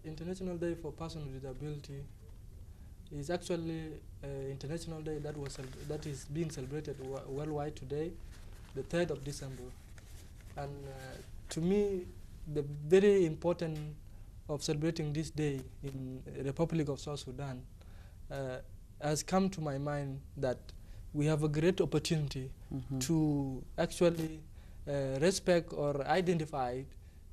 International Day for Persons with Disability is actually an international day that is being celebrated worldwide today, the 3rd of December. And to me, the very important of celebrating this day in the Republic of South Sudan has come to my mind that we have a great opportunity to actually respect or identify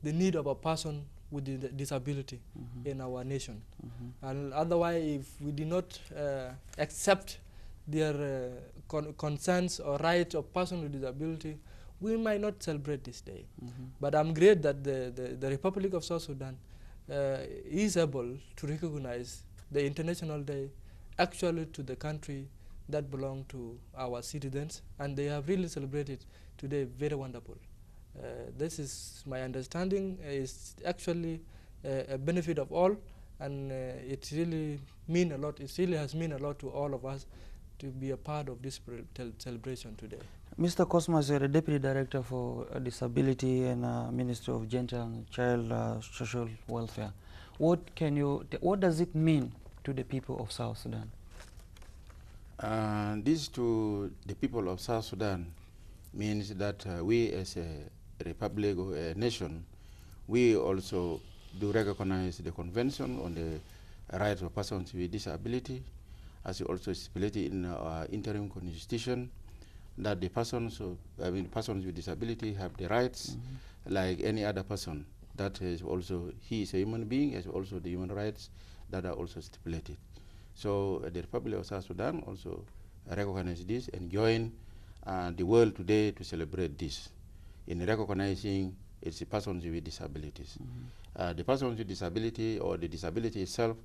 the need of a person with a disability in our nation. And otherwise, if we do not accept their concerns or rights of persons with disability, we might not celebrate this day. But I'm glad that the Republic of South Sudan is able to recognize the International Day actually to the country that belong to our citizens, and they have really celebrated today very wonderful. This is my understanding. Is actually a benefit of all, and it really mean a lot. It really has mean a lot to all of us to be a part of this celebration today. Mr. Cosmas, you're the Deputy Director for Disability and Ministry of Gender and Child Social Welfare. What does it mean to the people of South Sudan? This to the people of South Sudan means that we as a republic or a nation, we also do recognize the Convention on the Rights of Persons with Disability, as also stipulated in our interim constitution, that the persons with disability have the rights like any other person. That is also, he is a human being, as also the human rights that are also stipulated. So the Republic of South Sudan also recognize this and join the world today to celebrate this in recognizing its persons with disabilities. The persons with disability or the disability itself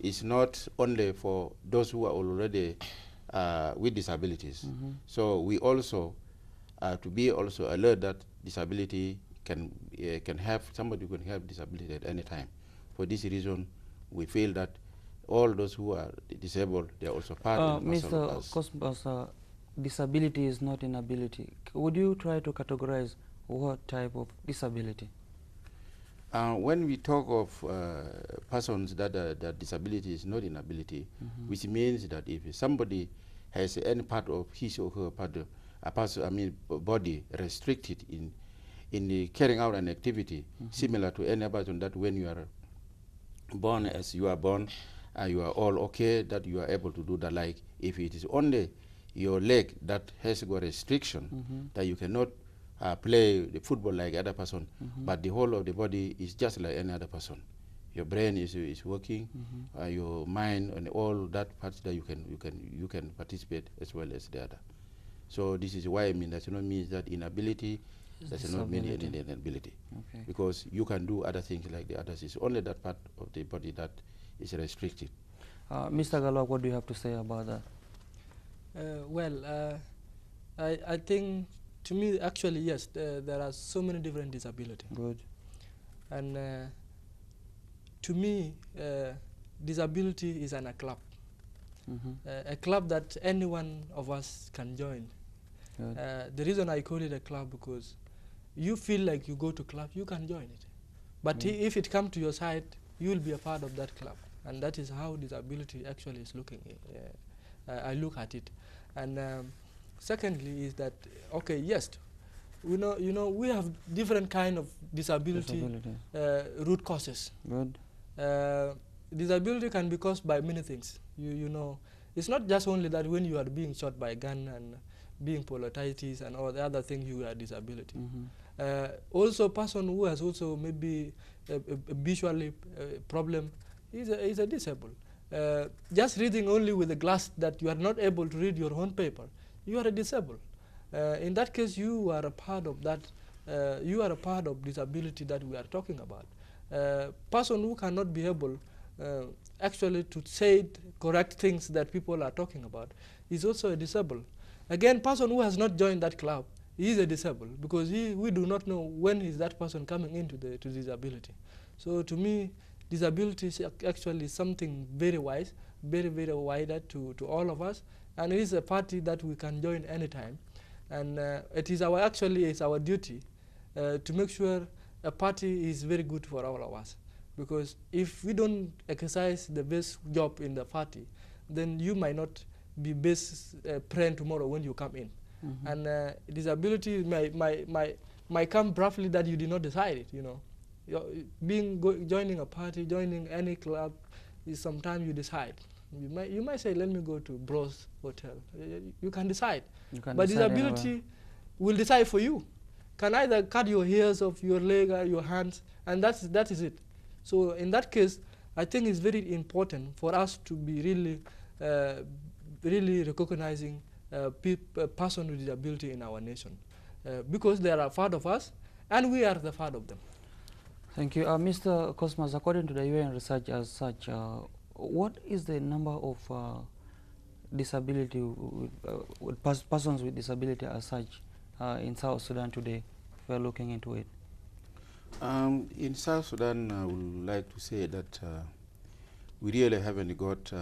is not only for those who are already with disabilities. So we also to be also alert that disability can have, somebody can have disability at any time. For this reason, we feel that all those who are disabled, they are also part of Mr. Cosmas, disability is not inability. Would you try to categorize what type of disability? When we talk of persons that disability is not inability, which means that if somebody has any part of his or her body restricted in the carrying out an activity similar to any person, that when you are born as you are born, you are all okay, that you are able to do that. Like if it is only your leg that has got restriction, that you cannot play the football like other person, but the whole of the body is just like any other person. Your brain is working, your mind and all that parts that you can participate as well as the other. So this is why does not mean that inability does not mean inability, because you can do other things like the others. It's only that part of the body that is restricted. Mr. Galwak, what do you have to say about that? I think, to me, actually, yes, there are so many different disabilities. Good. And to me, disability is a club. A club that any one of us can join. The reason I call it a club, because you feel like you go to club, you can join it. But if it comes to your side, you will be a part of that club. And that is how disability actually is looking. I look at it. And secondly is that, okay, yes, we have different kind of disability. Root causes. Good. Disability can be caused by many things. It's not just only that when you are being shot by a gun and being polaritis and all the other things, you are disability. Also, person who has also maybe a visually problem is a disabled. Just reading only with a glass that you are not able to read your own paper, you are a disabled. In that case, you are a part of that. You are a part of disability that we are talking about. Person who cannot be able actually to say correct things that people are talking about is also a disabled. Again, person who has not joined that club, he is a disabled, because we do not know when is that person coming into to disability. So to me, disability is actually something very wise, very, very wider to all of us, and it is a party that we can join anytime. And it is our duty to make sure a party is very good for all of us. because if we don't exercise the best job in the party, then you might not be best friend tomorrow when you come in. And disability might come roughly that you did not decide it, you know. Joining a party, joining any club, is sometimes you decide. You might say, let me go to Bros Hotel. You can decide. But disability will decide for you. Can either cut your hairs off your leg or your hands, and that is it. So in that case, I think it's very important for us to be really recognizing persons with disability in our nation, because they are a part of us, and we are the part of them. Thank you. Mr. Cosmas, according to the UN research as such, what is the number of disability persons with disability as such in South Sudan today, if we are looking into it? In South Sudan, I would like to say that we really haven't got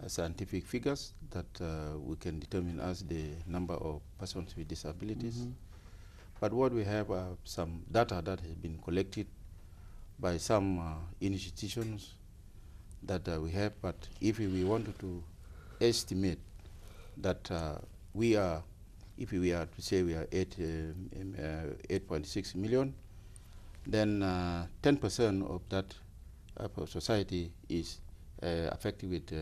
scientific figures that we can determine as the number of persons with disabilities. But what we have are some data that has been collected by some institutions that we have. But if we wanted to estimate that if we are to say we are 8.6 million, then 10% of that society is affected with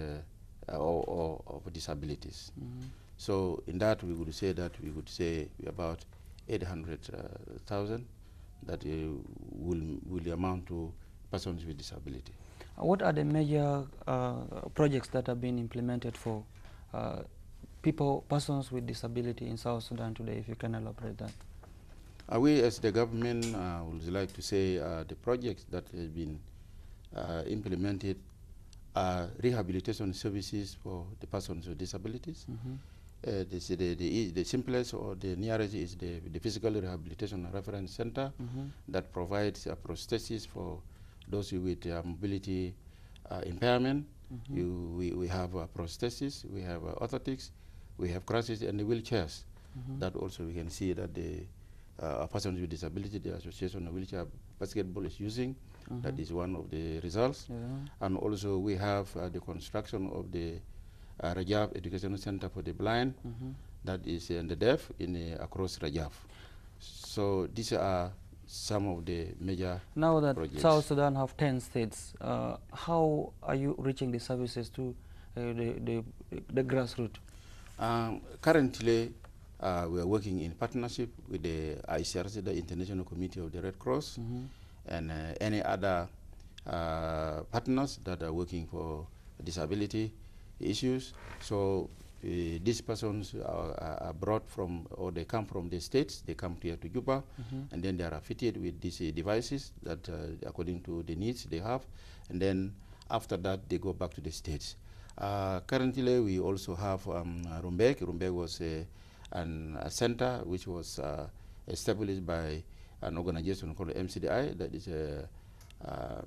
of disabilities. So in that we would say about 800,000 that will amount to persons with disability. What are the major projects that have been implemented for persons with disability in South Sudan today, if you can elaborate that? We as the government would like to say the projects that have been implemented are rehabilitation services for the persons with disabilities. The simplest or the nearest is the Physical Rehabilitation Reference Center that provides prosthesis for those with mobility impairment. We have prosthesis, we have orthotics, we have crutches and the wheelchairs. That also we can see that the persons with disability, the Association of Wheelchair Basketball is using. That is one of the results. And also we have the construction of the Rajab Educational Center for the Blind, that is in the deaf across Rajab. So these are some of the major Now that projects. South Sudan have 10 states, how are you reaching the services to the grassroots? Currently, we are working in partnership with the ICRC, the International Committee of the Red Cross, and any other partners that are working for disability issues. So these persons are brought from, or they come from the states, they come here to Juba, and then they are fitted with these devices that according to the needs they have, and then after that they go back to the states. Currently we also have Rumbek. Rumbek was a center which was established by an organization called MCDI, that is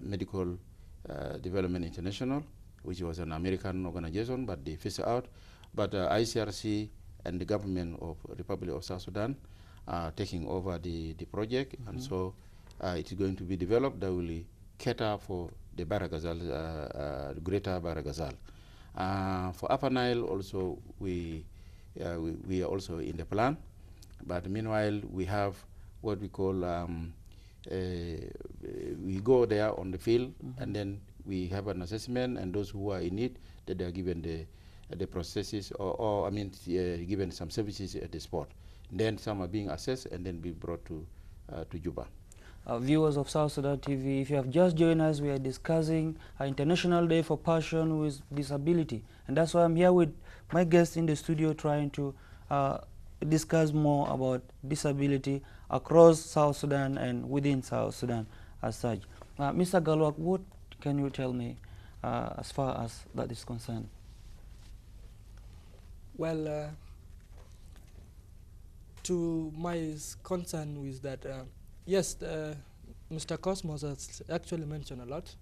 Medical Development International, which was an American organization, but they phased out. But ICRC and the government of Republic of South Sudan are taking over the project, and so it is going to be developed that will cater for the Baragazal, greater Baragazal. For Upper Nile also, we are also in the plan, but meanwhile we have what we call, we go there on the field, and then we have an assessment, and those who are in need, that they are given the processes, or I mean, given some services at the spot. Then some are being assessed and then be brought to Juba. Viewers of South Sudan TV, if you have just joined us, we are discussing our International Day for Persons with Disability, and that's why I'm here with my guests in the studio trying to discuss more about disability across South Sudan and within South Sudan as such. Mr. Galwak, what can you tell me as far as that is concerned? Well, to my concern with that, yes, Mr. Cosmos has actually mentioned a lot,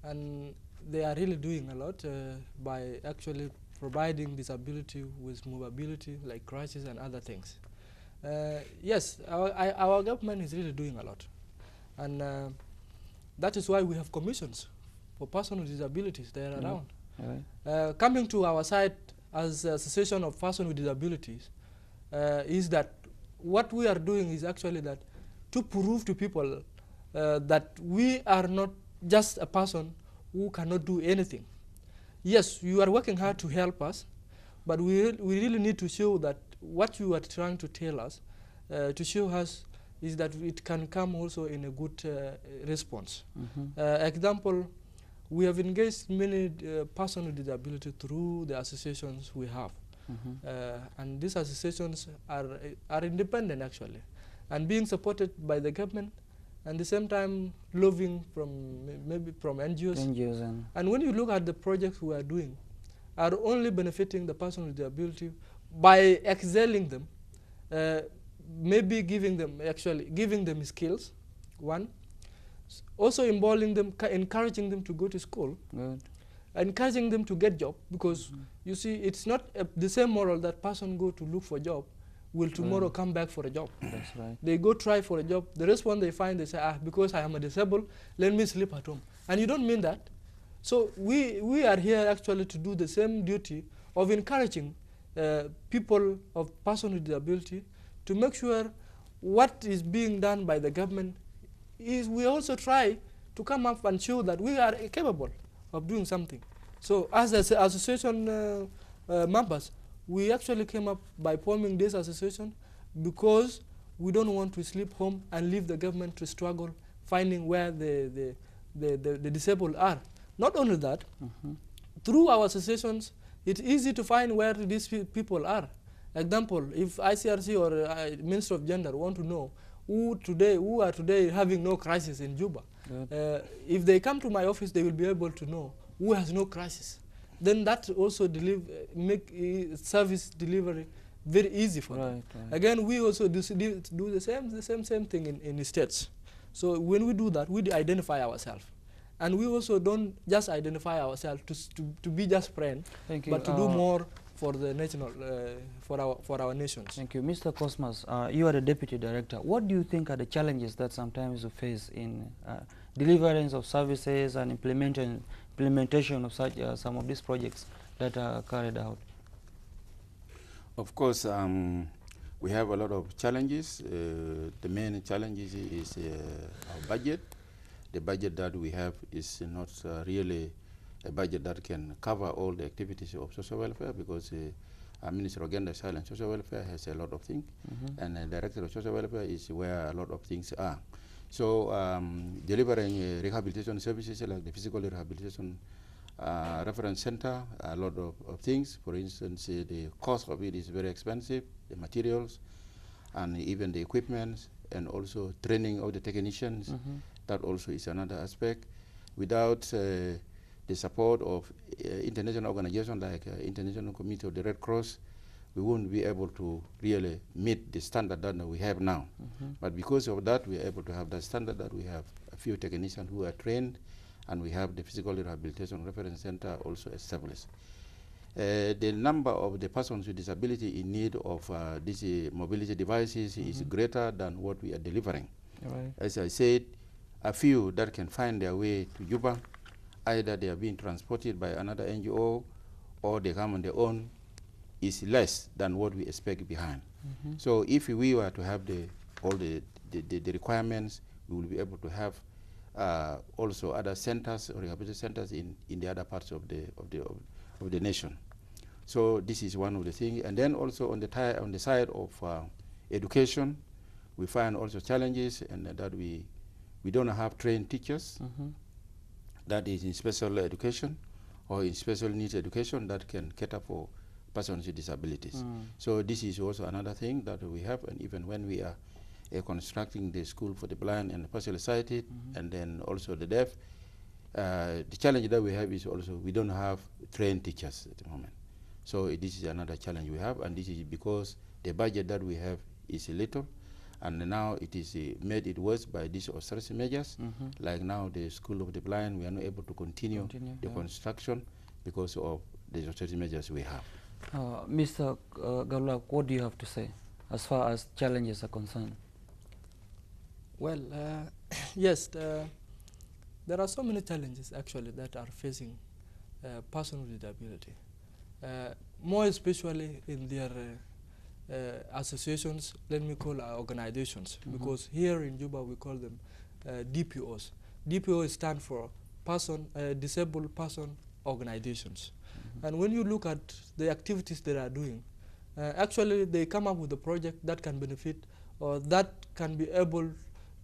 and they are really doing a lot by actually providing disability with mobility, like crutches and other things. Yes, our government is really doing a lot, and That is why we have commissions for persons with disabilities. They are around. Right. Coming to our side as Association of Persons with Disabilities, is that what we are doing is actually that to prove to people that we are not just a person who cannot do anything. Yes, you are working hard to help us, but we really need to show that what you are trying to tell us, to show us, is that it can come also in a good response. Example, we have engaged many persons with disability through the associations we have. And these associations are independent actually, and being supported by the government, and at the same time loving from maybe from NGOs. And when you look at the projects we are doing, are only benefiting the person with disability by excelling them, maybe giving them skills, one. Also involving them, encouraging them to go to school. Good. Encouraging them to get job, because you see, it's not the same moral that person go to look for job will tomorrow come back for a job. That's right. They go try for a job. The response they find, they say, because I am a disabled, let me sleep at home. And you don't mean that. So we are here actually to do the same duty of encouraging people of persons with disability to make sure what is being done by the government is we also try to come up and show that we are capable of doing something. So as association members, we actually came up by forming this association because we don't want to sleep home and leave the government to struggle finding where the disabled are. Not only that, through our associations, it's easy to find where these people are. Example, if ICRC or Minister of Gender want to know who are today having no crisis in Juba, if they come to my office, they will be able to know who has no crisis. Then that also make service delivery very easy for them. Again, we also do the same thing in the states. So when we do that, we identify ourselves. And we also don't just identify ourselves to be just friends, but to do more for the national, for our nations. Thank you. Mr. Cosmas, you are the Deputy Director. What do you think are the challenges that sometimes you face in deliverance of services and implementation of such some of these projects that are carried out? Of course, we have a lot of challenges. The main challenges is our budget. The budget that we have is not really a budget that can cover all the activities of social welfare, because our Minister of Gender, Child and Social Welfare has a lot of things, and the Director of Social Welfare is where a lot of things are. So delivering rehabilitation services like the physical rehabilitation reference center, a lot of things. For instance, the cost of it is very expensive, the materials and even the equipment, and also training of the technicians. That also is another aspect. Without the support of international organizations like International Committee of the Red Cross, we won't be able to really meet the standard that we have now. But because of that, we are able to have that standard, that we have a few technicians who are trained, and we have the physical rehabilitation reference center also established. The number of the persons with disability in need of these mobility devices is greater than what we are delivering. As I said, a few that can find their way to Juba, either they are being transported by another NGO or they come on their own, is less than what we expect behind. So if we were to have all the requirements, we will be able to have also other centers or rehabilitation centers in the other parts of the nation. So this is one of the things. And then also on the side of education, we find also challenges, and that we don't have trained teachers that is in special education or in special needs education that can cater for persons with disabilities. So this is also another thing that we have, and even when we are constructing the school for the blind and the partially sighted, and then also the deaf, the challenge that we have is also we don't have trained teachers at the moment. So this is another challenge we have, and this is because the budget that we have is little, and now it is made it worse by these austerity measures. Like now the School of the Blind, we are not able to continue the construction because of the austerity measures we have. Mr. Galak, what do you have to say as far as challenges are concerned? Well, yes, There are so many challenges actually that are facing person with disability, more especially in their associations, let me call organizations, because here in Juba we call them DPOs. DPOs stand for Disabled Person Organizations. And when you look at the activities they are doing, actually they come up with a project that can benefit or that can be able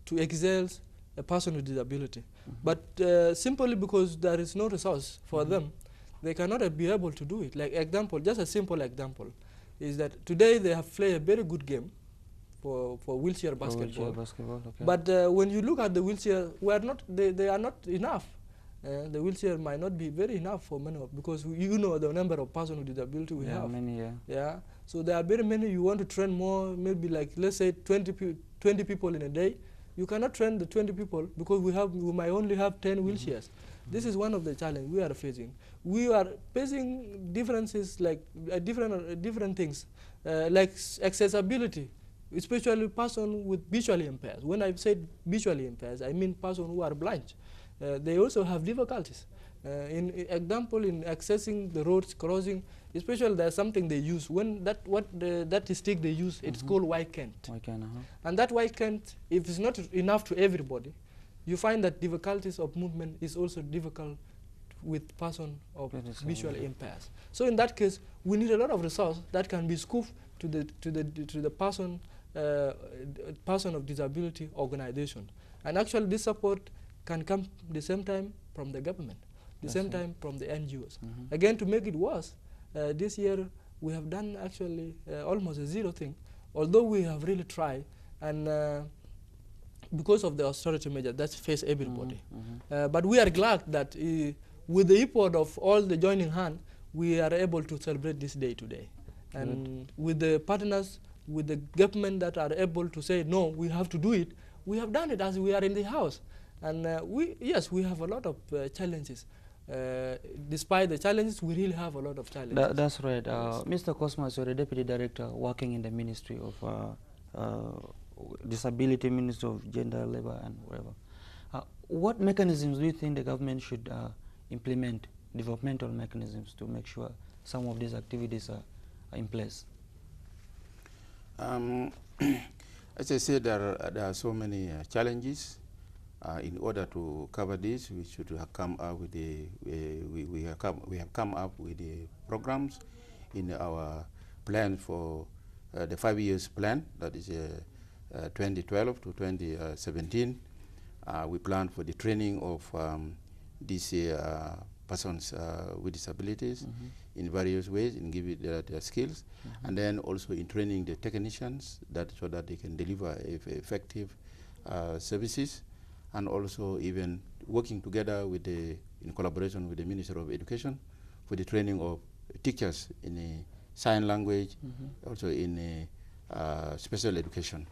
to excel a person with disability. But simply because there is no resource for them, they cannot be able to do it. Like example, just a simple example, is that today they have played a very good game for wheelchair basketball. Okay. But when you look at the wheelchair, they are not enough. The wheelchair might not be very enough for many because you know the number of persons with disability we have. Many, yeah. So there are very many. You want to train more, maybe like let's say 20 people in a day. You cannot train the 20 people because we might only have 10 wheelchairs. This is one of the challenges we are facing. We are facing differences like different things, like accessibility, especially person with visually impaired. When I say visually impaired, I mean person who are blind. They also have difficulties. In example, in accessing the roads, crossing, especially there's something they use. When that stick they use, it's called white cant. And that white cant, if it's not enough to everybody, you find that difficulties of movement is also difficult with person of visual impaired. So in that case, we need a lot of resource that can be scooped to the person of disability organization. And actually, this support can come the same time from the government, the same time from the NGOs. Again, to make it worse, this year we have done actually almost a zero thing, although we have really tried, and because of the austerity measure that face everybody. But we are glad that with the effort of all the joining hand, we are able to celebrate this day today. And with the partners, with the government that are able to say, no, we have to do it, we have done it as we are in the house. And we have a lot of challenges. Despite the challenges, we really have a lot of challenges. That's right. Mr. Cosmas, you're the Deputy Director working in the Ministry of Disability, Ministry of Gender, Labor, and whatever. What mechanisms do you think the government should implement, developmental mechanisms, to make sure some of these activities are in place? As I said, there are so many challenges. In order to cover this, we should have come up with we have come up with the programs in our plan for the 5 years plan, that is 2012 to 2017. We plan for the training of these persons with disabilities in various ways, in giving their skills, and then also in training the technicians so that they can deliver effective services, and also even working together with in collaboration with the Ministry of Education for the training of teachers in sign language, also in special education.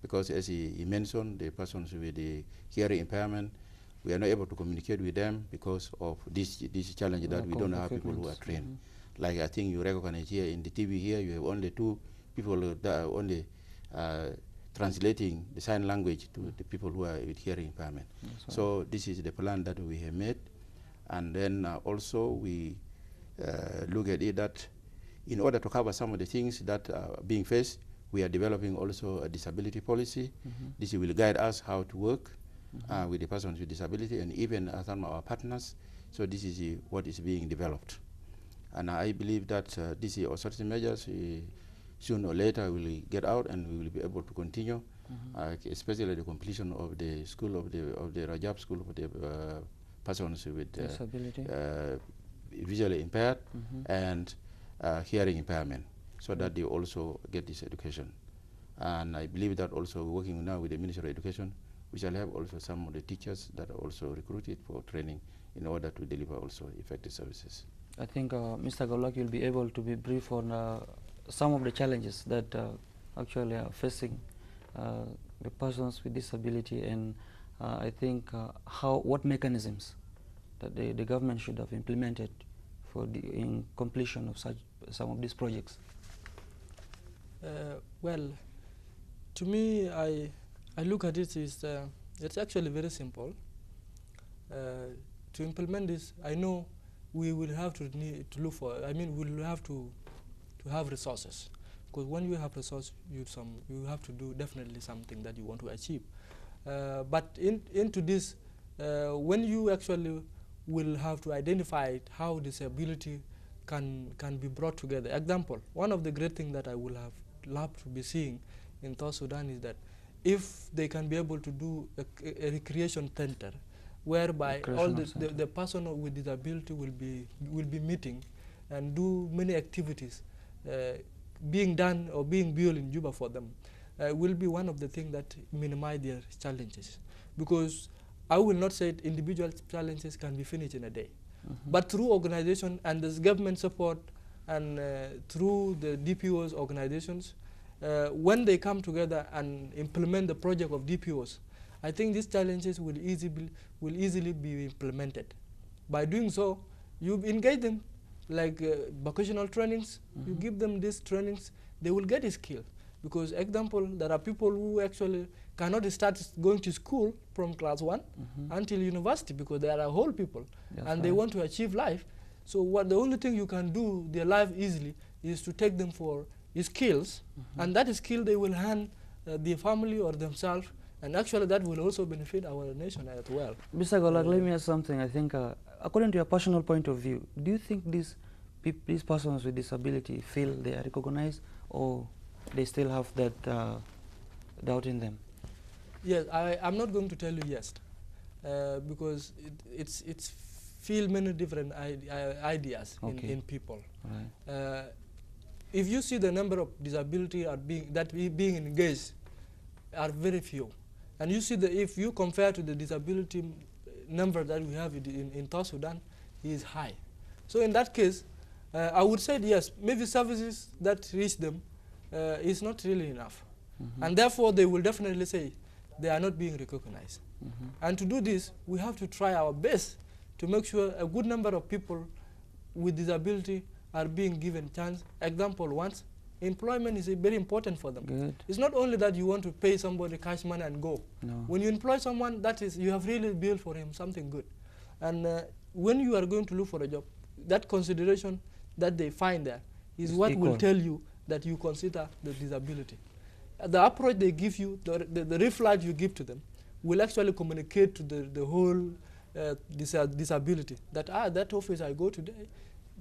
Because as he mentioned, the persons with the hearing impairment, we are not able to communicate with them because of this challenge that we don't have people who are trained. Like I think you recognize here in the TV here, you have only 2 people that are only translating the sign language to the people who are with hearing impairment. So this is the plan that we have made. And then also we look at it that in order to cover some of the things that are being faced, we are developing also a disability policy. This will guide us how to work with the persons with disability and even some of our partners. So this is what is being developed. And I believe that these austerity measures sooner or later will get out and we will be able to continue, especially the completion of the school of the Rajab school for the persons with disability, visually impaired and hearing impairment, so that they also get this education. And I believe that also working now with the Ministry of Education, we shall have also some of the teachers that are also recruited for training in order to deliver also effective services. I think Mr. Golak will be able to be brief on some of the challenges that actually are facing the persons with disability, and I think what mechanisms that the government should have implemented for in completion of some of these projects. Well, to me, I look at it as it's actually very simple. to implement this, I know we will have to need to look for. I mean, we'll have to have resources, because when you have resources, you have to do definitely something that you want to achieve. But into this, when you actually will have to identify how disability can be brought together. Example, one of the great things that I will have loved to be seeing in South Sudan is that if they can be able to do a recreation center, whereby all the person with disability will be meeting and do many activities being done or being built in Juba for them, will be one of the things that minimize their challenges. Because I will not say individual challenges can be finished in a day, but through organization and this government support and through the DPOs organizations, when they come together and implement the project of DPOs, I think these challenges will easily be implemented. By doing so, you engage them like vocational trainings. You give them these trainings, they will get a skill. Because example, there are people who actually cannot start going to school from class 1 until university, because they are whole people. That's and they want to achieve life. So the only thing you can do their life easily is to take them for skills, and that skill they will hand their family or themselves, and actually that will also benefit our nation as well. Mr. Golak, let me ask something. I think, according to your personal point of view, do you think these persons with disability feel they are recognized, or they still have that doubt in them? Yes, I'm not going to tell you yes, because it's feel many different ideas in people. Right. If you see the number of disability being engaged are very few, and you see if you compare to the disability number that we have in South Sudan, is high. So in that case, I would say yes, maybe services that reach them is not really enough, and therefore they will definitely say they are not being recognized. And to do this, we have to try our best to make sure a good number of people with disability are being given chance. Example, once employment is very important for them. Good. It's not only that you want to pay somebody cash money and go. No. When you employ someone, that is, you have really built for him something good. And when you are going to look for a job, that consideration that they find there is what equal. will tell you that you consider the disability. The approach they give you, the reply you give to them, will actually communicate to the whole disability that that office I go today,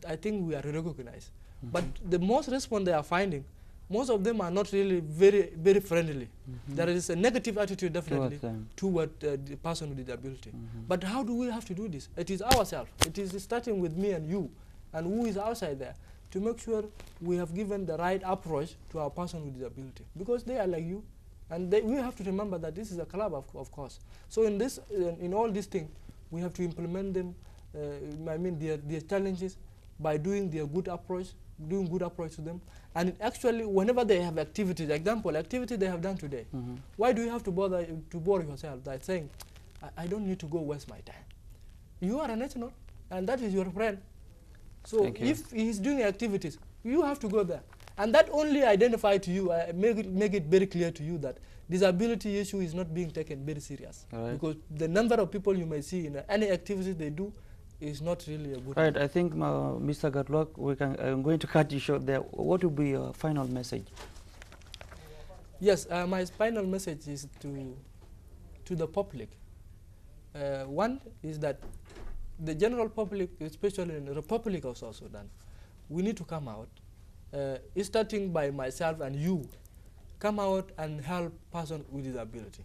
I think we are recognized. But the most response they are finding, most of them are not really very, very friendly. There is a negative attitude definitely toward the person with disability. But how do we have to do this? It is ourselves. It is starting with me and you, and who is outside there, to make sure we have given the right approach to our person with disability, because they are like you, and we have to remember that this is a club, of course. So in all these things, we have to implement them. I mean their challenges by doing their good approach to them, and actually whenever they have activities, example, activity they have done today, why do you have to bore yourself by saying, I don't need to go waste my time? You are a national, and that is your friend. So if he is doing activities, you have to go there. And that only identify to you, make it very clear to you that disability issue is not being taken very serious. Because the number of people you may see in any activity they do is not really a good thing. I think, Mr. Gatlok, I'm going to cut you short there. What will be your final message? Yes, my final message is to the public. One is that the general public, especially in the Republic of South Sudan, we need to come out, starting by myself and you, come out and help persons with disability.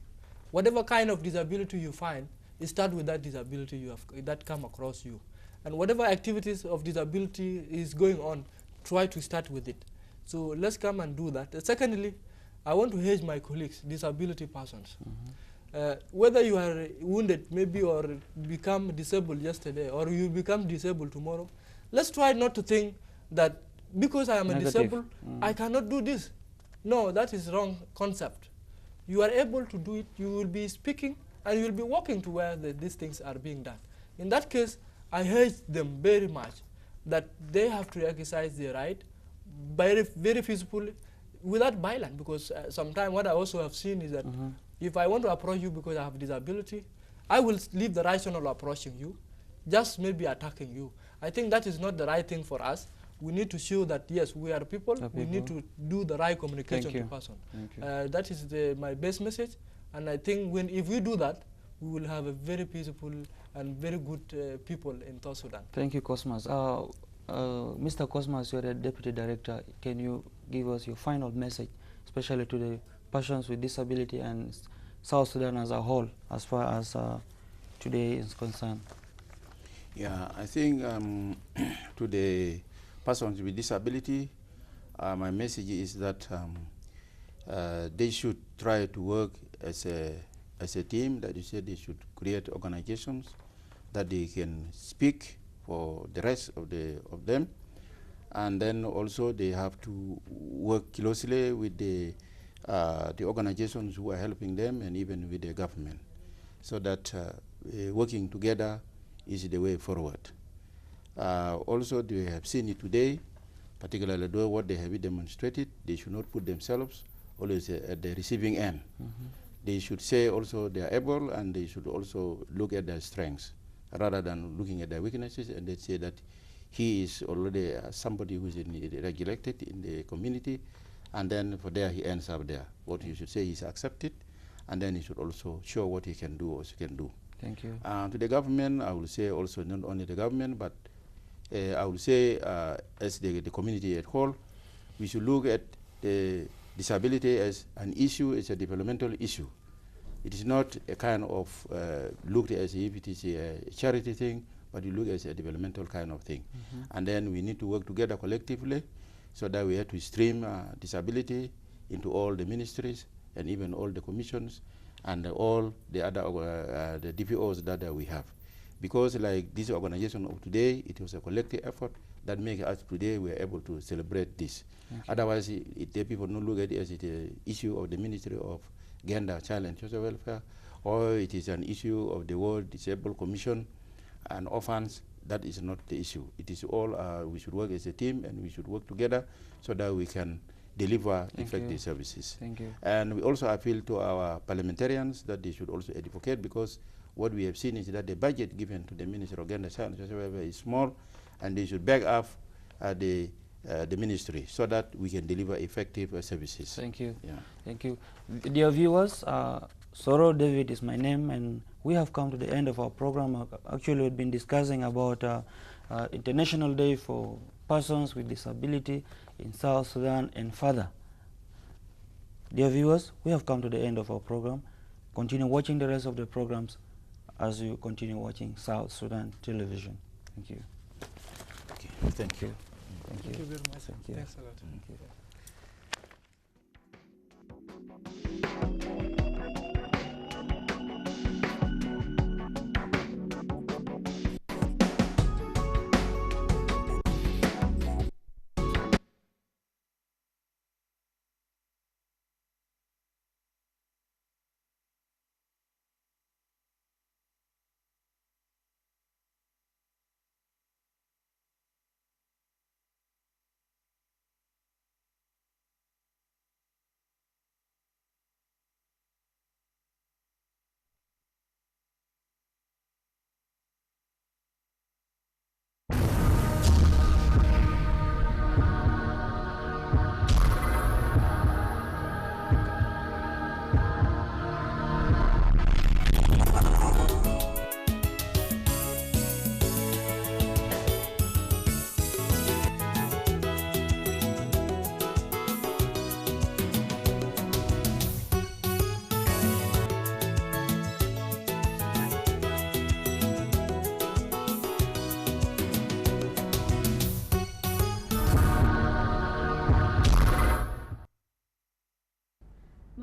Whatever kind of disability you find, start with that disability that come across you. And whatever activities of disability is going on, try to start with it. So let's come and do that. Secondly, I want to urge my colleagues, disability persons. Whether you are wounded maybe or become disabled yesterday or you become disabled tomorrow, let's try not to think that because I am a disabled, I cannot do this. No, that is wrong concept. You are able to do it, you will be speaking, and you will be walking to where these things are being done. In that case, I urge them very much that they have to exercise their right very peacefully, without violence, because sometimes what I also have seen is that if I want to approach you because I have disability, I will leave the rational approaching you, just maybe attacking you. I think that is not the right thing for us. We need to show that, yes, we are people. We need to do the right communication to person. That is my best message. And I think if we do that, we will have a very peaceful and very good people in South Sudan. Thank you, Cosmas. Mr. Cosmas, you are the Deputy Director. Can you give us your final message, especially to the persons with disability and South Sudan as a whole, as far as today is concerned? Yeah, I think to the persons with disability, my message is that they should try to work as a team. That you said they should create organizations that they can speak for the rest of them, and then also they have to work closely with the organizations who are helping them, and even with the government, so that working together is the way forward. Also, they have seen it today, particularly what they have demonstrated. They should not put themselves always at the receiving end. They should say also they are able, and they should also look at their strengths rather than looking at their weaknesses, and they say that he is already somebody who is regulated in the community, and then for there he ends up there. What you should say is accepted, and then he should also show what he can do or she can do. Thank you. To the government, I will say also not only the government, but I will say as the community at whole, we should look at the disability as an issue, as a developmental issue. It is not a kind of looked as if it is a charity thing, but you look as a developmental kind of thing. And then we need to work together collectively so that we have to stream disability into all the ministries and even all the commissions and all the other the DPOs that we have. Because like this organization of today, it was a collective effort that makes us today we are able to celebrate this. Otherwise, the people don't look at it as an issue of the Ministry of Gender, Child and Social Welfare, or it is an issue of the World Disabled Commission and orphans. That is not the issue. It is all, we should work as a team, and we should work together so that we can deliver effective services. Thank you. And we also appeal to our parliamentarians that they should also advocate, because what we have seen is that the budget given to the Ministry of Gender, Child and Social Welfare is small, and they should back up the ministry so that we can deliver effective services. Thank you. Yeah. Thank you. Dear viewers, Soro David is my name, and we have come to the end of our program. Actually, we've been discussing about International Day for Persons with Disability in South Sudan and further. Dear viewers, we have come to the end of our program. Continue watching the rest of the programs as you continue watching South Sudan television. Thank you. Okay. Thank you. Thank you. Thank you very much. Thank you. Thanks a lot. Thank you.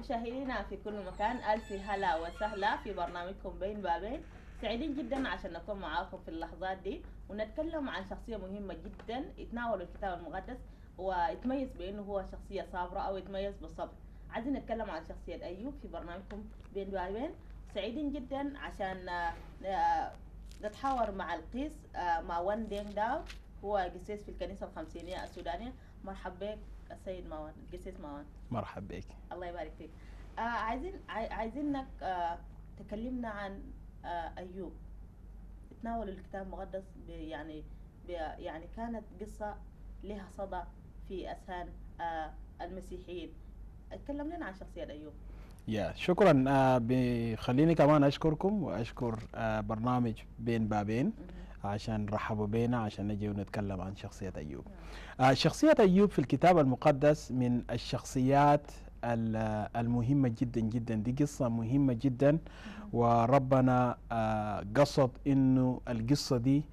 مشاهدينا في كل مكان، ألف هلا وسهلا في برنامجكم بين بابين. سعيدين جدا عشان نكون معاكم في اللحظات دي ونتكلم عن شخصية مهمة جدا يتناول الكتاب المقدس ويتميز بأنه هو شخصية صابرة أو يتميز بالصبر. عايزين نتكلم عن شخصية أيوب في برنامجكم بين بابين. سعيدين جدا عشان نتحاور مع القيس ماوان دينغ داو، هو قسيس في الكنيسة الخمسينية السودانية. مرحبا بك السيد ماوان، القسيس ماوان. مرحبا بك. الله يبارك فيك. عايزينك تكلمنا عن أيوب تناول الكتاب المقدس يعني كانت قصة لها صدى في أذهان المسيحيين. اتكلم لنا عن شخصية أيوب. شكرا. بخليني كمان أشكركم وأشكر برنامج بين بابين عشان رحبوا بينا عشان نجي ونتكلم عن شخصية أيوب. شخصية أيوب في الكتاب المقدس من الشخصيات المهمة جدا جدا. دي قصة مهمة جدا، وربنا قصد إنه القصة دي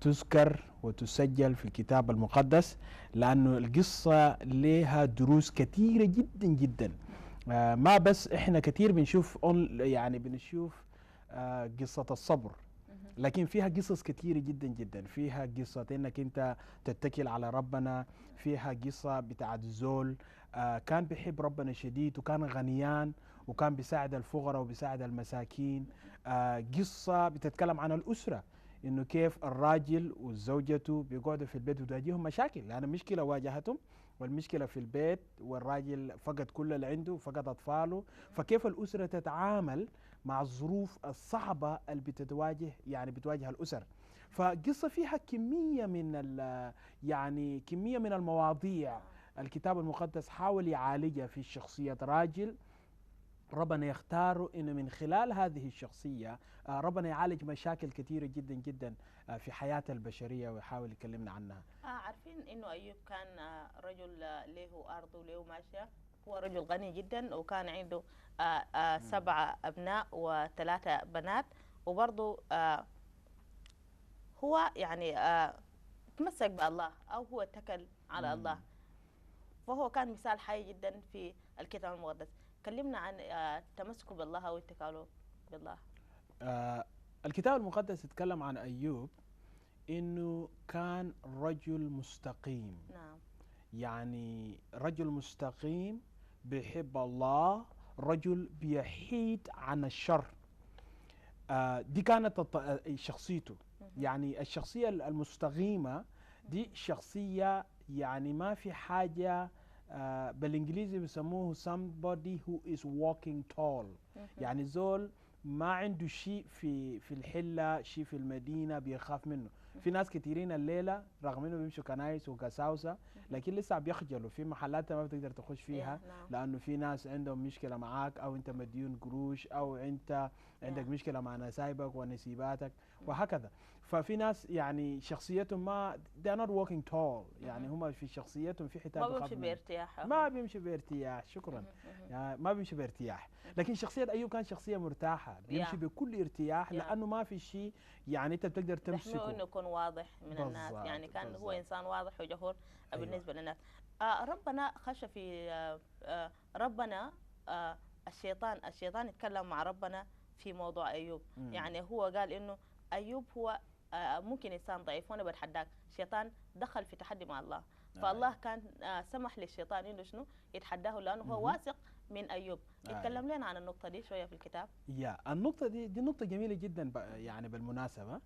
تذكر وتسجل في الكتاب المقدس، لأنه القصة لها دروس كثيرة جدا جدا. ما بس احنا كثير بنشوف يعني بنشوف قصة الصبر، لكن فيها قصص كثيرة جدا جدا. فيها قصة انك انت تتكل على ربنا، فيها قصة بتاعت زول كان بيحب ربنا شديد وكان غنيان وكان بيساعد الفقراء وبيساعد المساكين. قصة بتتكلم عن الأسرة، انه كيف الراجل وزوجته بيقعدوا في البيت وتواجههم مشاكل، لأن مشكلة واجهتهم والمشكلة في البيت، والراجل فقد كل اللي عنده، فقد أطفاله. فكيف الأسرة تتعامل مع الظروف الصعبة اللي بتواجه الأسر. فقصة فيها كمية من المواضيع الكتاب المقدس حاول يعالجها في شخصية راجل ربنا يختاره إنه من خلال هذه الشخصية ربنا يعالج مشاكل كثيرة جدا جدا في حياة البشرية ويحاول يكلمنا عنها. عارفين إنه أيوب كان رجل له أرض وله ماشية، هو رجل غني جدا وكان عنده 7 أبناء و3 بنات، وبرضه هو يعني تمسك بالله أو هو اتكل على الله، فهو كان مثال حي جدا في الكتاب المقدس. كلمنا عن تمسكه بالله أو اتكاله بالله. الكتاب المقدس يتكلم عن أيوب إنه كان رجل مستقيم. نعم. يعني رجل مستقيم بيحب الله، رجل بيحيد عن الشر. دي كانت شخصيته. يعني الشخصية المستقيمة دي شخصية يعني ما في حاجة بالإنجليزي بيسموه somebody who is walking tall. يعني زول ما عنده شيء في الحلة، شيء في المدينة بيخاف منه. في ناس كثيرين الليلة رغم انه بيمشوا كنايس وكساوسة لكن لسه بيخجلوا في محلات ما بتقدر تخش فيها لانه في ناس عندهم مشكلة معاك، او انت مديون قروش، او انت عندك مشكلة مع نسايبك ونسيباتك وهكذا. ففي ناس يعني شخصيتهم ما they're not walking tall، يعني هم في شخصيتهم في حتات ما بيمشي بارتياح. ما بيمشي بارتياح. شكرا. يعني ما بيمشي بارتياح، لكن شخصية أيوب كان شخصية مرتاحة، بيمشي بكل ارتياح لأنه ما في شيء يعني أنت بتقدر تمسكه. إنه يكون واضح من الناس، يعني كان هو إنسان واضح وجهور بالنسبة للناس. ربنا خش في ربنا الشيطان يتكلم مع ربنا في موضوع أيوب. يعني هو قال إنه أيوب هو ممكن إنسان ضعيف وأنا بتحداك. الشيطان دخل في تحدي مع الله، فالله كان سمح للشيطان إنه شنو يتحداه لأنه هو واثق من أيوب. يتكلم لنا عن النقطة دي شوية في الكتاب. النقطة دي نقطة جميلة جدا يعني بالمناسبة،